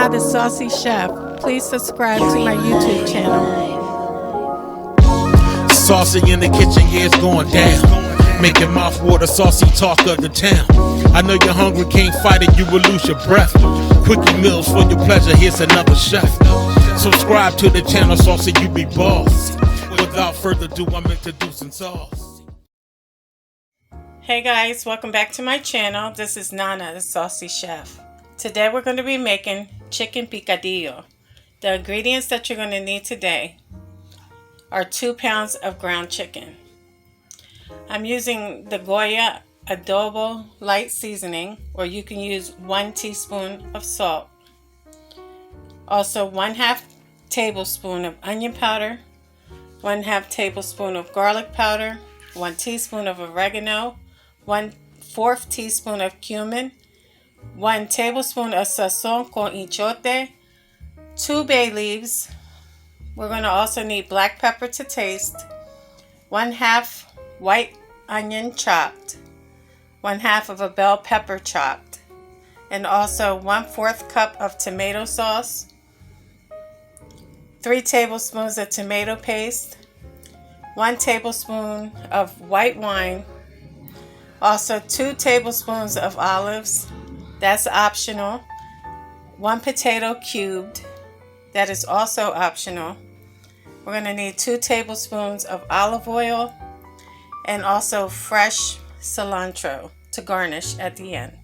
Nana the Saucy Chef. Please subscribe to my YouTube channel. Saucy in the kitchen, yeah, it's going down. Making mouth water, saucy talk of the town. I know you're hungry, can't fight it, you will lose your breath. Quickie meals for your pleasure, here's another chef. Subscribe to the channel, Saucy, you be boss. Without further ado, I'm introducing sauce. Hey guys, welcome back to my channel. This is Nana the Saucy Chef. Today we're going to be making chicken picadillo. The ingredients that you're going to need today are 2 pounds of ground chicken. I'm using the Goya adobo light seasoning, or you can use 1 teaspoon of salt. Also 1/2 tablespoon of onion powder, 1/2 tablespoon of garlic powder, 1 teaspoon of oregano, 1/4 teaspoon of cumin, 1 tablespoon of sazon con achiote, 2 bay leaves. We're going to also need black pepper to taste, 1/2 white onion chopped, 1/2 of a bell pepper chopped, and also 1/4 cup of tomato sauce, 3 tablespoons of tomato paste, 1 tablespoon of white wine, also 2 tablespoons of olives, that's optional, 1 potato cubed, that is also optional. We're going to need 2 tablespoons of olive oil and also fresh cilantro to garnish at the end.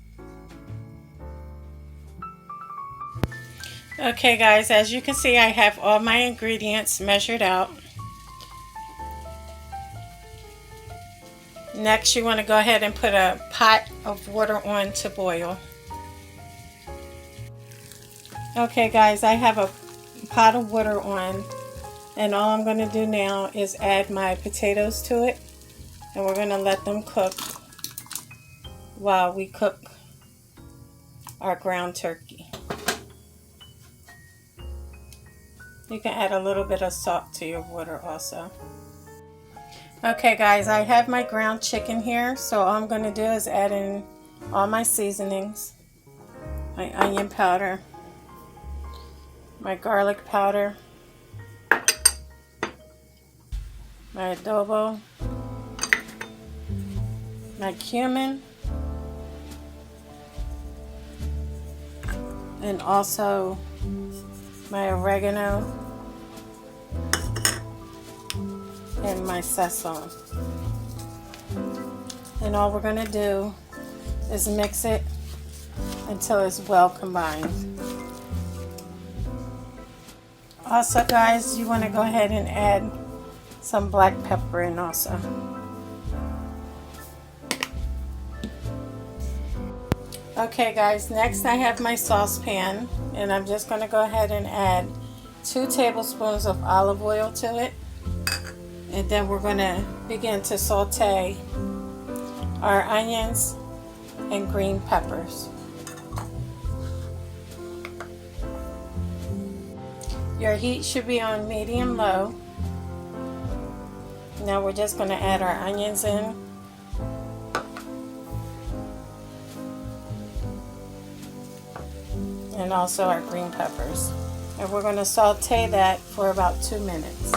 Okay guys, as you can see, I have all my ingredients measured out. Next, you want to go ahead and put a pot of water on to boil. Okay guys, I have a pot of water on, and all I'm going to do now is add my potatoes to it, and we're going to let them cook while we cook our ground turkey. You can add a little bit of salt to your water also. Okay guys, I have my ground chicken here, so all I'm going to do is add in all my seasonings, my onion powder, my garlic powder, my adobo, my cumin, and also my oregano and my sazon. And all we're going to do is mix it until it's well combined. Also guys, you want to go ahead and add some black pepper in also. Okay guys, next I have my saucepan, and I'm just going to go ahead and add 2 tablespoons of olive oil to it, and then we're going to begin to saute our onions and green peppers. Your heat should be on medium-low. Now we're just going to add our onions in. And also our green peppers. And we're going to saute that for about 2 minutes.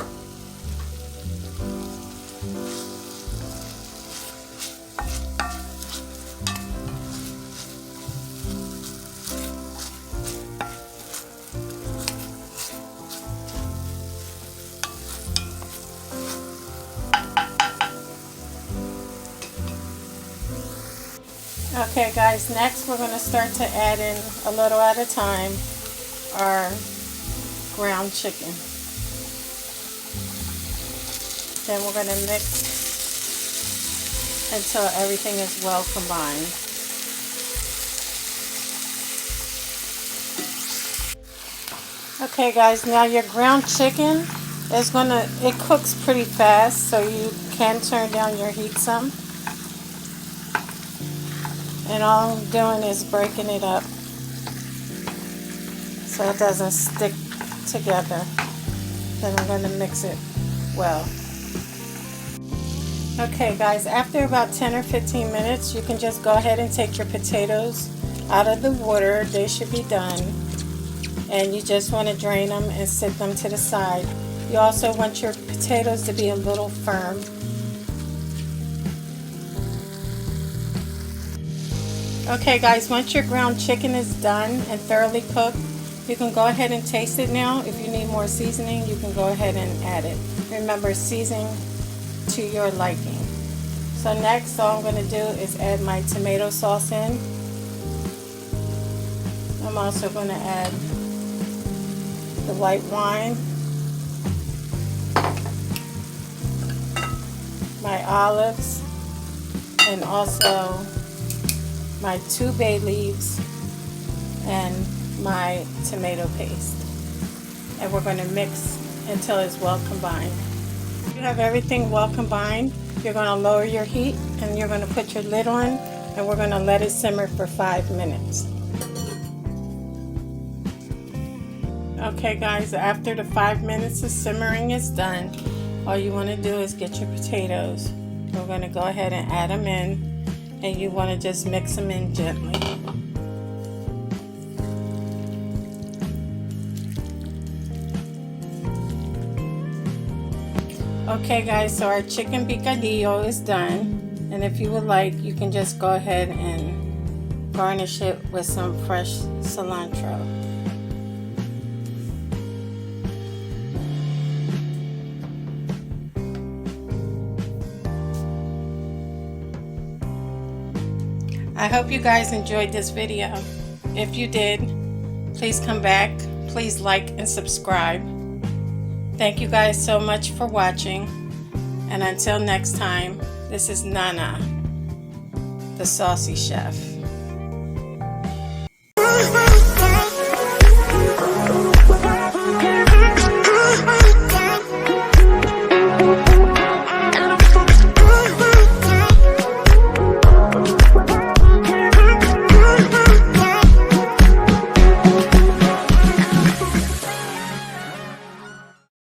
Okay guys, next we're going to start to add in a little at a time our ground chicken. Then we're going to mix until everything is well combined. Okay guys, now your ground chicken is it cooks pretty fast, so you can turn down your heat some. And all I'm doing is breaking it up so it doesn't stick together. Then I'm going to mix it well. Okay guys, after about 10 or 15 minutes, you can just go ahead and take your potatoes out of the water. They should be done. and you just want to drain them and set them to the side. You also want your potatoes to be a little firm. Okay guys, once your ground chicken is done and thoroughly cooked, you can go ahead and taste it now. If you need more seasoning, you can go ahead and add it. Remember, season to your liking. So next, all I'm going to do is add my tomato sauce in. I'm also going to add the white wine, my olives, and also my 2 bay leaves and my tomato paste. And we're going to mix until it's well combined. If you have everything well combined, you're going to lower your heat and you're going to put your lid on, and we're going to let it simmer for 5 minutes. Okay guys, after the 5 minutes of simmering is done, all you want to do is get your potatoes. We're going to go ahead and add them in, and you want to just mix them in gently. Okay guys, so our chicken picadillo is done, and if you would like, you can just go ahead and garnish it with some fresh cilantro. I hope you guys enjoyed this video. If you did, please come back, please like and subscribe. Thank you guys so much for watching, and until next time, this is Nana, the Saucy Chef.